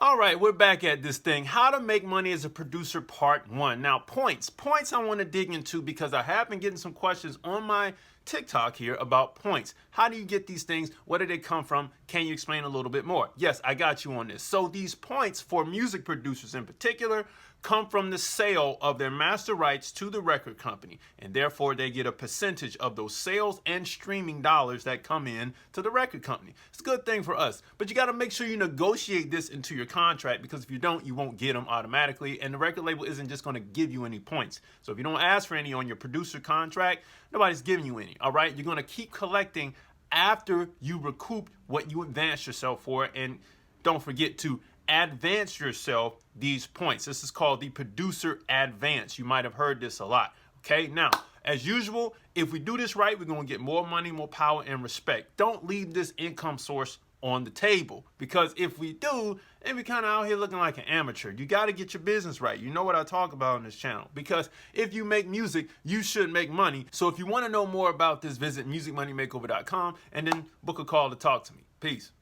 All right, we're back at this thing. How to make money as a producer, part 1. Now, points I want to dig into because I have been getting some questions on my TikTok here about points. How do you get these things? Where do they come from? Can you explain a little bit more? Yes, I got you on this. So these points for music producers in particular come from the sale of their master rights to the record company, and therefore they get a percentage of those sales and streaming dollars that come in to the record company. It's a good thing for us, but you got to make sure you negotiate this into your contract, because if you don't, you won't get them automatically, and the record label isn't just going to give you any points. So if you don't ask for any on your producer contract, nobody's giving you any. All right, you're going to keep collecting after you recoup what you advanced yourself for, and don't forget to advance yourself these points. This is called the producer advance. You might have heard this a lot. Okay, now, as usual, if we do this right, we're going to get more money, more power, and respect. Don't leave this income source on the table, because if we do, then we kind of out here looking like an amateur. You got to get your business right. You know what I talk about on this channel, because if you make music, you should make money. So if you want to know more about this, visit musicmoneymakeover.com and then book a call to talk to me. Peace.